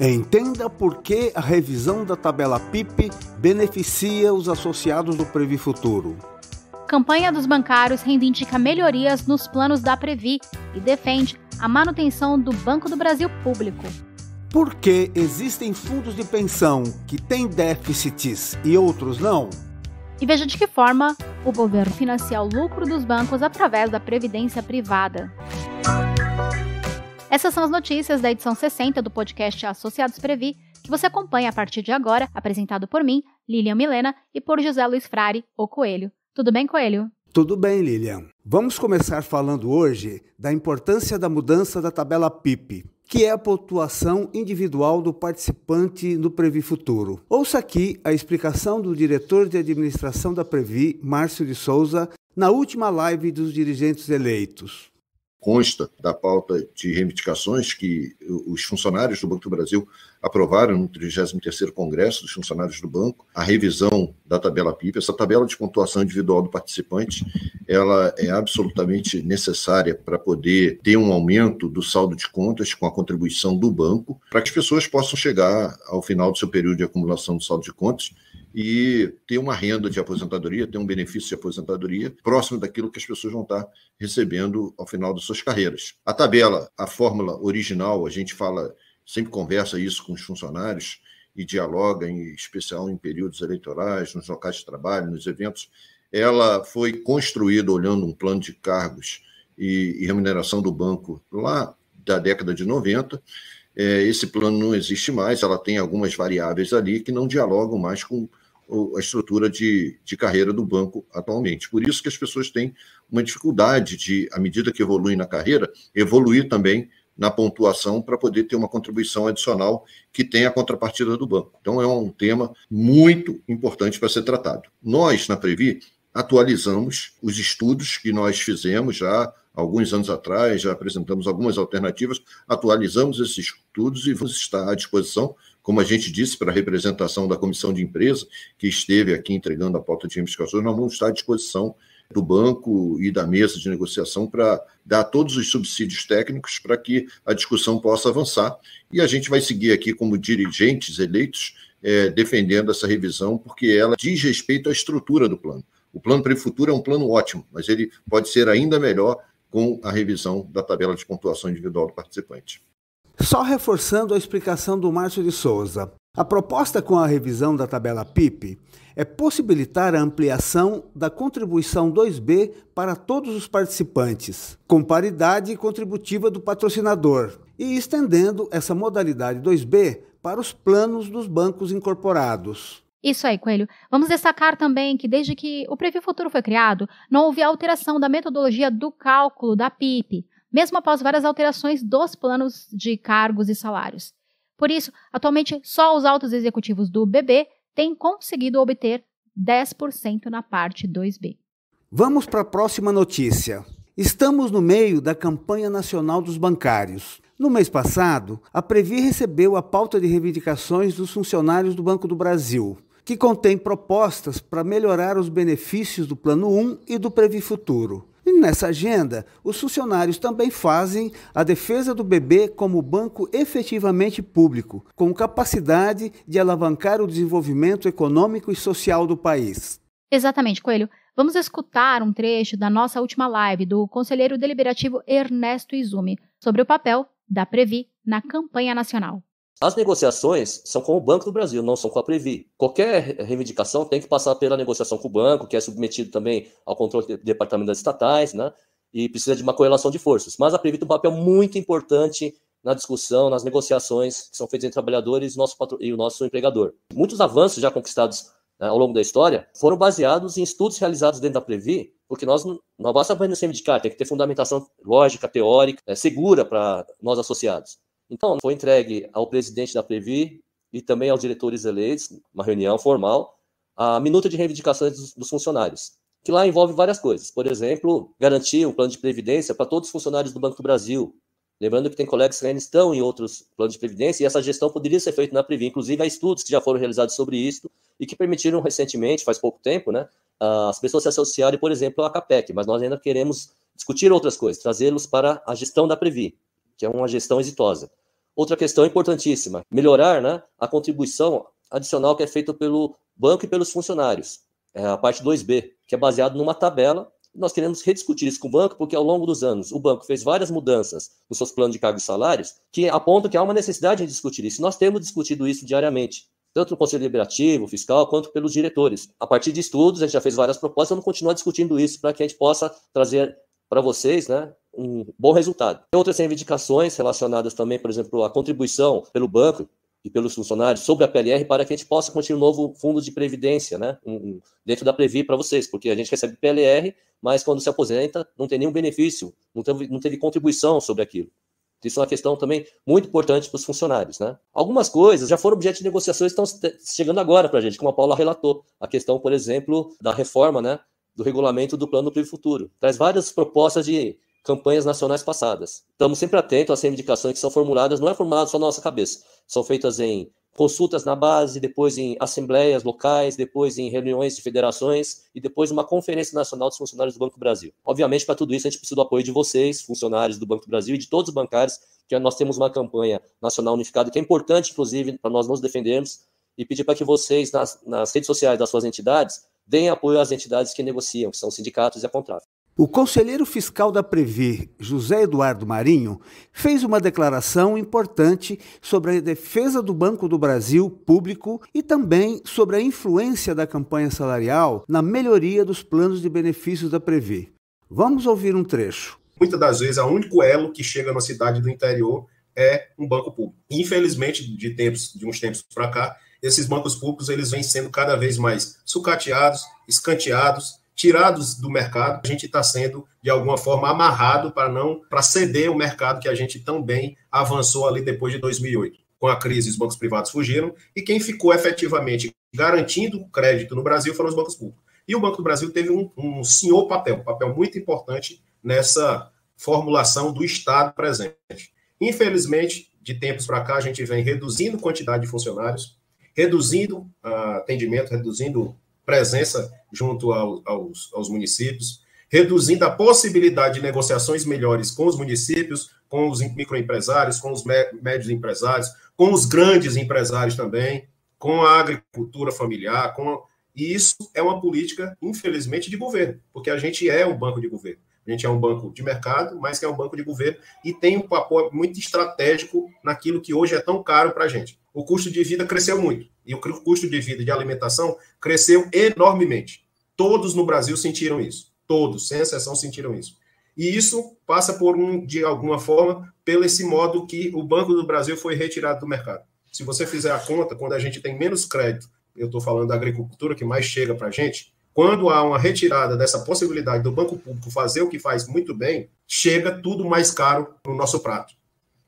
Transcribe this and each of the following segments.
Entenda por que a revisão da tabela PIP beneficia os associados do Previ Futuro. Campanha dos bancários reivindica melhorias nos planos da Previ e defende a manutenção do Banco do Brasil público. Por que existem fundos de pensão que têm déficits e outros não? E veja de que forma o governo financia o lucro dos bancos através da previdência privada. Essas são as notícias da edição 60 do podcast Associados Previ, que você acompanha a partir de agora, apresentado por mim, Lilian Milena, e por José Luiz Frari, o Coelho. Tudo bem, Coelho? Tudo bem, Lilian. Vamos começar falando hoje da importância da mudança da tabela PIP, que é a pontuação individual do participante no Previ Futuro. Ouça aqui a explicação do diretor de administração da Previ, Márcio de Souza, na última live dos dirigentes eleitos. Consta da pauta de reivindicações que os funcionários do Banco do Brasil aprovaram no 33º Congresso dos Funcionários do Banco, a revisão da tabela PIP. Essa tabela de pontuação individual do participante, ela é absolutamente necessária para poder ter um aumento do saldo de contas com a contribuição do banco, para que as pessoas possam chegar ao final do seu período de acumulação do saldo de contas e ter uma renda de aposentadoria, ter um benefício de aposentadoria próximo daquilo que as pessoas vão estar recebendo ao final das suas carreiras. A tabela, a fórmula original, a gente fala, sempre conversa isso com os funcionários e dialoga, em especial em períodos eleitorais, nos locais de trabalho, nos eventos. Ela foi construída olhando um plano de cargos e remuneração do banco lá da década de 90. Esse plano não existe mais, ela tem algumas variáveis ali que não dialogam mais com a estrutura de carreira do banco atualmente. Por isso que as pessoas têm uma dificuldade de, à medida que evoluem na carreira, evoluir também na pontuação para poder ter uma contribuição adicional que tenha a contrapartida do banco. Então, é um tema muito importante para ser tratado. Nós, na Previ, atualizamos os estudos que nós fizemos já alguns anos atrás, já apresentamos algumas alternativas, atualizamos esses estudos e vamos estar à disposição, como a gente disse, para a representação da comissão de empresa, que esteve aqui entregando a pauta de reivindicações, nós vamos estar à disposição do banco e da mesa de negociação para dar todos os subsídios técnicos para que a discussão possa avançar. E a gente vai seguir aqui como dirigentes eleitos, defendendo essa revisão, porque ela diz respeito à estrutura do plano. O plano Previ Futuro é um plano ótimo, mas ele pode ser ainda melhor com a revisão da tabela de pontuação individual do participante. Só reforçando a explicação do Márcio de Souza, a proposta com a revisão da tabela PIP é possibilitar a ampliação da contribuição 2B para todos os participantes, com paridade contributiva do patrocinador, e estendendo essa modalidade 2B para os planos dos bancos incorporados. Isso aí, Coelho. Vamos destacar também que desde que o Previ Futuro foi criado, não houve alteração da metodologia do cálculo da PIP, mesmo após várias alterações dos planos de cargos e salários. Por isso, atualmente, só os altos executivos do BB têm conseguido obter 10% na parte 2B. Vamos para a próxima notícia. Estamos no meio da campanha nacional dos bancários. No mês passado, a Previ recebeu a pauta de reivindicações dos funcionários do Banco do Brasil, que contém propostas para melhorar os benefícios do Plano 1 e do Previ Futuro. E nessa agenda, os funcionários também fazem a defesa do BB como banco efetivamente público, com capacidade de alavancar o desenvolvimento econômico e social do país. Exatamente, Coelho. Vamos escutar um trecho da nossa última live do conselheiro deliberativo Ernesto Izumi sobre o papel da Previ na campanha nacional. As negociações são com o Banco do Brasil, não são com a Previ. Qualquer reivindicação tem que passar pela negociação com o banco, que é submetido também ao controle do Departamento das Estatais, né? E precisa de uma correlação de forças. Mas a Previ tem um papel muito importante na discussão, nas negociações que são feitas entre trabalhadores e o nosso empregador. Muitos avanços já conquistados, né, ao longo da história foram baseados em estudos realizados dentro da Previ, porque nós não basta apenas reivindicar, tem que ter fundamentação lógica, teórica, segura para nós associados. Então, foi entregue ao presidente da Previ e também aos diretores eleitos, uma reunião formal, a minuta de reivindicações dos funcionários, que lá envolve várias coisas. Por exemplo, garantir um plano de previdência para todos os funcionários do Banco do Brasil. Lembrando que tem colegas que ainda estão em outros planos de previdência e essa gestão poderia ser feita na Previ. Inclusive, há estudos que já foram realizados sobre isso e que permitiram recentemente, faz pouco tempo, né, as pessoas se associarem, por exemplo, à CAPEC. Mas nós ainda queremos discutir outras coisas, trazê-los para a gestão da Previ, que é uma gestão exitosa. Outra questão importantíssima, melhorar, né, a contribuição adicional que é feita pelo banco e pelos funcionários. É a parte 2B, que é baseado numa tabela. Nós queremos rediscutir isso com o banco, porque ao longo dos anos o banco fez várias mudanças nos seus planos de cargos e salários, que apontam que há uma necessidade de discutir isso. Nós temos discutido isso diariamente, tanto no Conselho Deliberativo, fiscal, quanto pelos diretores. A partir de estudos, a gente já fez várias propostas, vamos continuar discutindo isso para que a gente possa trazer para vocês, né, um bom resultado. Tem outras reivindicações relacionadas também, por exemplo, à contribuição pelo banco e pelos funcionários sobre a PLR, para que a gente possa construir um novo fundo de previdência, né, dentro da Previ para vocês, porque a gente recebe PLR, mas quando se aposenta não tem nenhum benefício, não teve contribuição sobre aquilo. Isso é uma questão também muito importante para os funcionários, né? Algumas coisas já foram objeto de negociações e estão chegando agora para a gente, como a Paula relatou. A questão, por exemplo, da reforma, né, do regulamento do Plano Previ Futuro. Traz várias propostas de campanhas nacionais passadas. Estamos sempre atentos às reivindicações que são formuladas, não é formulado só na nossa cabeça. São feitas em consultas na base, depois em assembleias locais, depois em reuniões de federações e depois uma conferência nacional dos funcionários do Banco do Brasil. Obviamente, para tudo isso, a gente precisa do apoio de vocês, funcionários do Banco do Brasil e de todos os bancários, que nós temos uma campanha nacional unificada, que é importante, inclusive, para nós nos defendermos, e pedir para que vocês, nas redes sociais das suas entidades, deem apoio às entidades que negociam, que são os sindicatos e a Contraf. O conselheiro fiscal da Previ, José Eduardo Marinho, fez uma declaração importante sobre a defesa do Banco do Brasil público e também sobre a influência da campanha salarial na melhoria dos planos de benefícios da Previ. Vamos ouvir um trecho. Muitas das vezes, o único elo que chega na cidade do interior é um banco público. Infelizmente, de uns tempos para cá, esses bancos públicos eles vêm sendo cada vez mais sucateados, escanteados, tirados do mercado. A gente está sendo, de alguma forma, amarrado para ceder o mercado que a gente tão bem avançou ali depois de 2008. Com a crise, os bancos privados fugiram e quem ficou efetivamente garantindo crédito no Brasil foram os bancos públicos. E o Banco do Brasil teve um senhor papel muito importante nessa formulação do Estado presente. Infelizmente, de tempos para cá, a gente vem reduzindo a quantidade de funcionários, reduzindo atendimento, reduzindo presença junto aos municípios, reduzindo a possibilidade de negociações melhores com os municípios, com os microempresários, com os médios empresários, com os grandes empresários também, com a agricultura familiar, e isso é uma política, infelizmente, de governo, porque a gente é um banco de governo. A gente é um banco de mercado, mas que é um banco de governo e tem um papel muito estratégico naquilo que hoje é tão caro para a gente. O custo de vida cresceu muito e o custo de vida de alimentação cresceu enormemente. Todos no Brasil sentiram isso. Todos, sem exceção, sentiram isso. E isso passa de alguma forma, pelo esse modo que o Banco do Brasil foi retirado do mercado. Se você fizer a conta, quando a gente tem menos crédito, eu estou falando da agricultura que mais chega para a gente, quando há uma retirada dessa possibilidade do banco público fazer o que faz muito bem, chega tudo mais caro no nosso prato.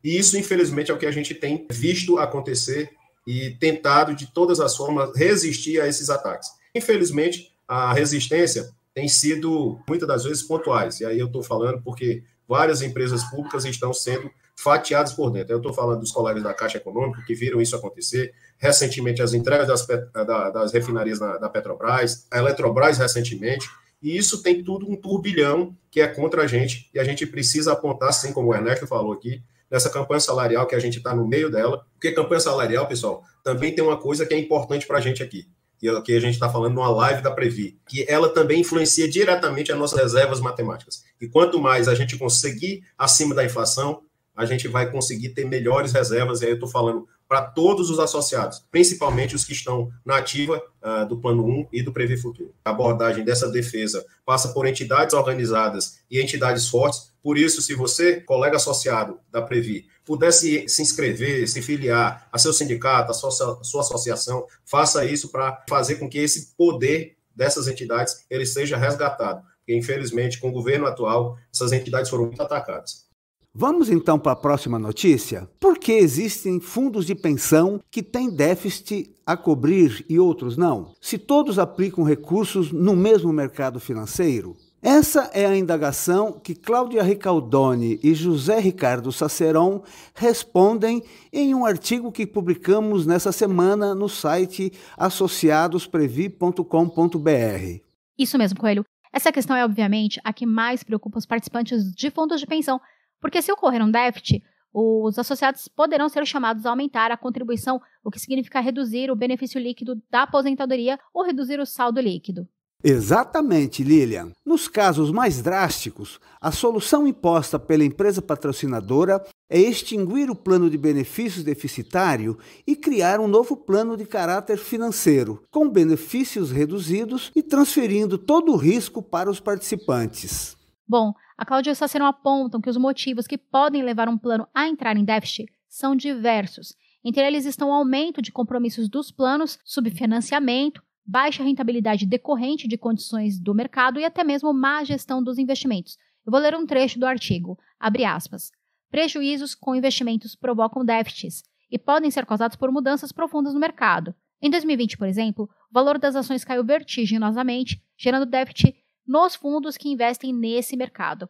E isso, infelizmente, é o que a gente tem visto acontecer e tentado, de todas as formas, resistir a esses ataques. Infelizmente, a resistência tem sido, muitas das vezes, pontuais. E aí eu estou falando porque várias empresas públicas estão sendo fatiadas por dentro. Eu estou falando dos colegas da Caixa Econômica que viram isso acontecer. Recentemente, as entregas das refinarias da Petrobras, a Eletrobras recentemente, e isso tem tudo um turbilhão que é contra a gente, e a gente precisa apontar, assim como o Ernesto falou aqui, nessa campanha salarial que a gente está no meio dela, porque campanha salarial, pessoal, também tem uma coisa que é importante para a gente aqui, e que a gente está falando numa live da Previ, que ela também influencia diretamente as nossas reservas matemáticas. E quanto mais a gente conseguir acima da inflação, a gente vai conseguir ter melhores reservas, e aí eu estou falando para todos os associados, principalmente os que estão na ativa do Plano 1 e do Previ Futuro. A abordagem dessa defesa passa por entidades organizadas e entidades fortes. Por isso, se você, colega associado da Previ, pudesse se inscrever, se filiar a seu sindicato, a sua associação, faça isso para fazer com que esse poder dessas entidades ele seja resgatado. Porque, infelizmente, com o governo atual, essas entidades foram muito atacadas. Vamos então para a próxima notícia? Por que existem fundos de pensão que têm déficit a cobrir e outros não? Se todos aplicam recursos no mesmo mercado financeiro? Essa é a indagação que Cláudia Ricaldoni e José Ricardo Saceron respondem em um artigo que publicamos nessa semana no site associadosprevi.com.br. Isso mesmo, Coelho. Essa questão é, obviamente, a que mais preocupa os participantes de fundos de pensão, porque se ocorrer um déficit, os associados poderão ser chamados a aumentar a contribuição, o que significa reduzir o benefício líquido da aposentadoria ou reduzir o saldo líquido. Exatamente, Lilian. Nos casos mais drásticos, a solução imposta pela empresa patrocinadora é extinguir o plano de benefícios deficitário e criar um novo plano de caráter financeiro, com benefícios reduzidos e transferindo todo o risco para os participantes. Bom, a Cláudia e o Sacerão apontam que os motivos que podem levar um plano a entrar em déficit são diversos. Entre eles estão o aumento de compromissos dos planos, subfinanciamento, baixa rentabilidade decorrente de condições do mercado e até mesmo má gestão dos investimentos. Eu vou ler um trecho do artigo, abre aspas. Prejuízos com investimentos provocam déficits e podem ser causados por mudanças profundas no mercado. Em 2020, por exemplo, o valor das ações caiu vertiginosamente, gerando déficit nos fundos que investem nesse mercado.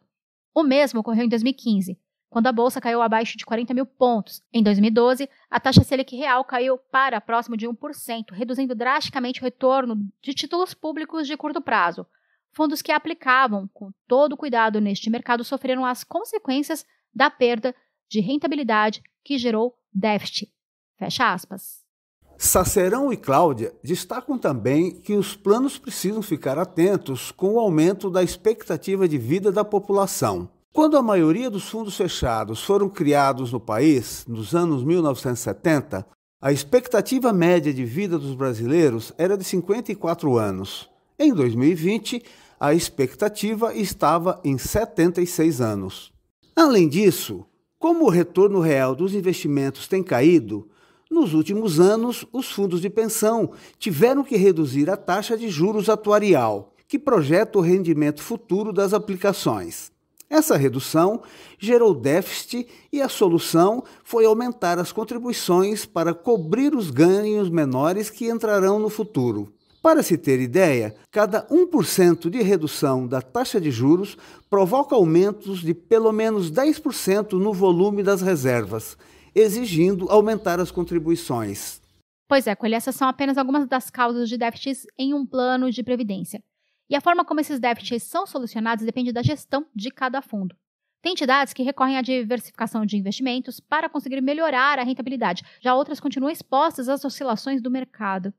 O mesmo ocorreu em 2015, quando a bolsa caiu abaixo de 40 mil pontos. Em 2012, a taxa Selic real caiu para próximo de 1%, reduzindo drasticamente o retorno de títulos públicos de curto prazo. Fundos que aplicavam com todo cuidado neste mercado sofreram as consequências da perda de rentabilidade que gerou déficit. Fecha aspas. Sacerão e Cláudia destacam também que os planos precisam ficar atentos com o aumento da expectativa de vida da população. Quando a maioria dos fundos fechados foram criados no país, nos anos 1970, a expectativa média de vida dos brasileiros era de 54 anos. Em 2020, a expectativa estava em 76 anos. Além disso, como o retorno real dos investimentos tem caído, nos últimos anos, os fundos de pensão tiveram que reduzir a taxa de juros atuarial, que projeta o rendimento futuro das aplicações. Essa redução gerou déficit e a solução foi aumentar as contribuições para cobrir os ganhos menores que entrarão no futuro. Para se ter ideia, cada 1% de redução da taxa de juros provoca aumentos de pelo menos 10% no volume das reservas, exigindo aumentar as contribuições. Pois é, Coelho, essas são apenas algumas das causas de déficits em um plano de previdência. E a forma como esses déficits são solucionados depende da gestão de cada fundo. Tem entidades que recorrem à diversificação de investimentos para conseguir melhorar a rentabilidade, já outras continuam expostas às oscilações do mercado.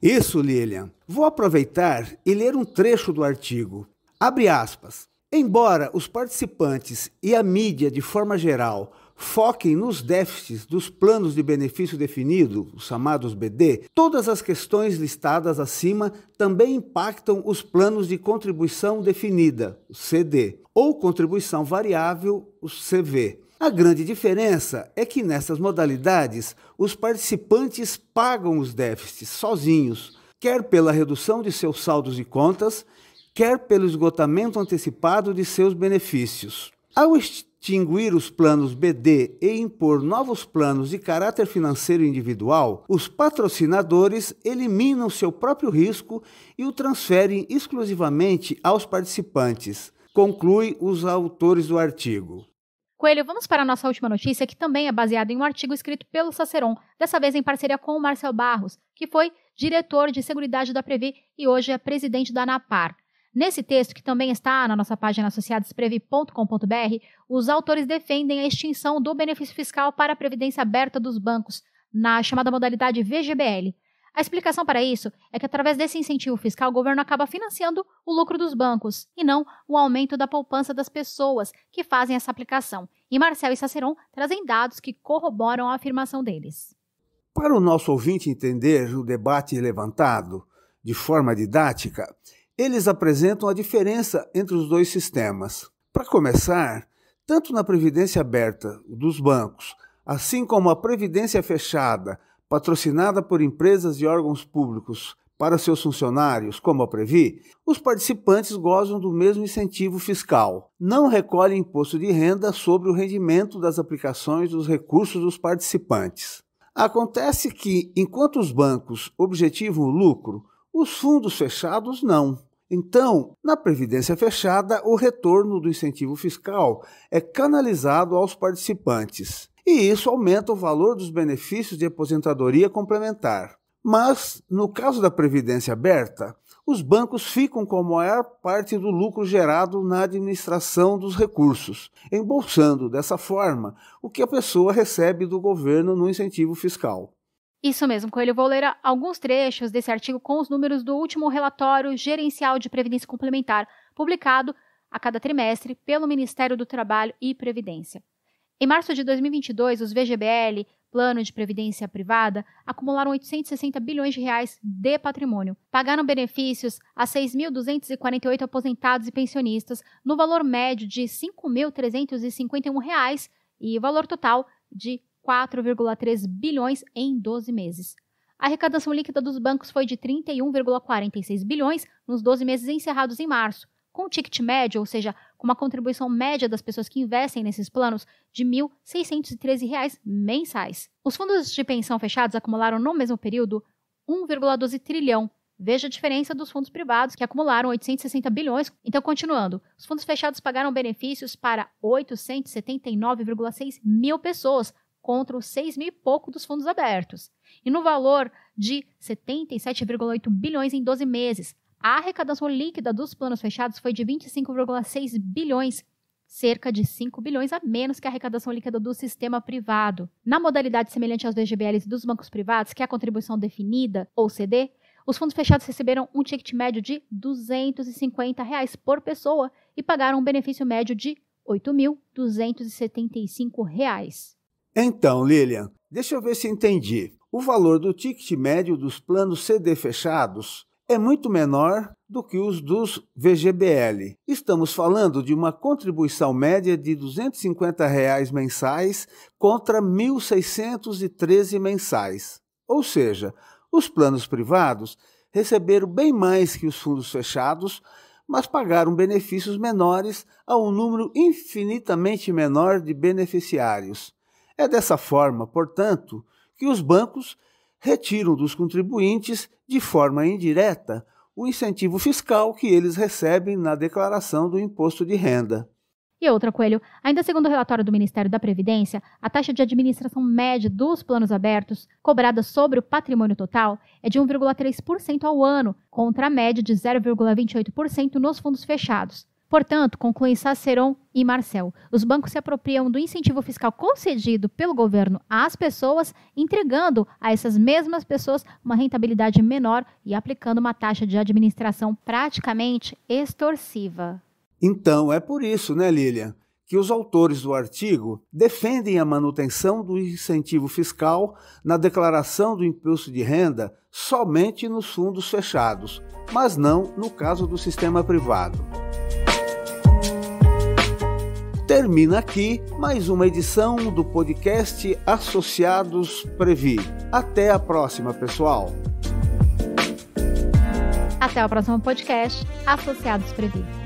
Isso, Lilian. Vou aproveitar e ler um trecho do artigo. Abre aspas. Embora os participantes e a mídia, de forma geral, foquem nos déficits dos planos de benefício definido, os chamados BD, todas as questões listadas acima também impactam os planos de contribuição definida, o CD, ou contribuição variável, o CV. A grande diferença é que nessas modalidades, os participantes pagam os déficits sozinhos, quer pela redução de seus saldos de contas, quer pelo esgotamento antecipado de seus benefícios. Ao extinguir os planos BD e impor novos planos de caráter financeiro individual, os patrocinadores eliminam seu próprio risco e o transferem exclusivamente aos participantes, conclui os autores do artigo. Coelho, vamos para a nossa última notícia, que também é baseada em um artigo escrito pelo Saceron, dessa vez em parceria com o Marcel Barros, que foi diretor de Seguridade da Previ e hoje é presidente da ANAPAR. Nesse texto, que também está na nossa página associadosprevi.com.br, os autores defendem a extinção do benefício fiscal para a previdência aberta dos bancos, na chamada modalidade VGBL. A explicação para isso é que, através desse incentivo fiscal, o governo acaba financiando o lucro dos bancos, e não o aumento da poupança das pessoas que fazem essa aplicação. E Marcel e Saceron trazem dados que corroboram a afirmação deles. Para o nosso ouvinte entender o debate levantado de forma didática, eles apresentam a diferença entre os dois sistemas. Para começar, tanto na previdência aberta dos bancos, assim como a previdência fechada, patrocinada por empresas e órgãos públicos para seus funcionários, como a Previ, os participantes gozam do mesmo incentivo fiscal. Não recolhem imposto de renda sobre o rendimento das aplicações dos recursos dos participantes. Acontece que, enquanto os bancos objetivam o lucro, os fundos fechados não. Então, na previdência fechada, o retorno do incentivo fiscal é canalizado aos participantes, e isso aumenta o valor dos benefícios de aposentadoria complementar. Mas, no caso da previdência aberta, os bancos ficam com a maior parte do lucro gerado na administração dos recursos, embolsando dessa forma o que a pessoa recebe do governo no incentivo fiscal. Isso mesmo, Coelho. Vou ler alguns trechos desse artigo com os números do último relatório gerencial de Previdência Complementar, publicado a cada trimestre pelo Ministério do Trabalho e Previdência. Em março de 2022, os VGBL, Plano de Previdência Privada, acumularam 860 bilhões de reais de patrimônio. Pagaram benefícios a 6.248 aposentados e pensionistas, no valor médio de R$ 5.351 e valor total de 4,3 bilhões em 12 meses. A arrecadação líquida dos bancos foi de 31,46 bilhões nos 12 meses encerrados em março, com um ticket médio, ou seja, com uma contribuição média das pessoas que investem nesses planos, de R$ 1.613 mensais. Os fundos de pensão fechados acumularam no mesmo período 1,12 trilhão. Veja a diferença dos fundos privados, que acumularam 860 bilhões. Então, continuando, os fundos fechados pagaram benefícios para 879,6 mil pessoas, contra os 6 mil e pouco dos fundos abertos. E no valor de 77,8 bilhões em 12 meses, a arrecadação líquida dos planos fechados foi de 25,6 bilhões, cerca de 5 bilhões a menos que a arrecadação líquida do sistema privado. Na modalidade semelhante aos VGBLs dos bancos privados, que é a contribuição definida, ou CD, os fundos fechados receberam um ticket médio de R$ 250 por pessoa e pagaram um benefício médio de R$ 8.275. Então, Lilian, deixa eu ver se entendi. O valor do ticket médio dos planos CD fechados é muito menor do que os dos VGBL. Estamos falando de uma contribuição média de R$ 250 mensais contra R$ 1.613 mensais. Ou seja, os planos privados receberam bem mais que os fundos fechados, mas pagaram benefícios menores a um número infinitamente menor de beneficiários. É dessa forma, portanto, que os bancos retiram dos contribuintes, de forma indireta, o incentivo fiscal que eles recebem na declaração do imposto de renda. E outra, Coelho, ainda segundo o relatório do Ministério da Previdência, a taxa de administração média dos planos abertos, cobrada sobre o patrimônio total, é de 1,3% ao ano, contra a média de 0,28% nos fundos fechados. Portanto, concluem Saceron e Marcel, os bancos se apropriam do incentivo fiscal concedido pelo governo às pessoas, entregando a essas mesmas pessoas uma rentabilidade menor e aplicando uma taxa de administração praticamente extorsiva. Então, é por isso, Lilian, que os autores do artigo defendem a manutenção do incentivo fiscal na declaração do imposto de renda somente nos fundos fechados, mas não no caso do sistema privado. Termina aqui mais uma edição do podcast Associados Previ. Até a próxima, pessoal! Até o próximo podcast Associados Previ.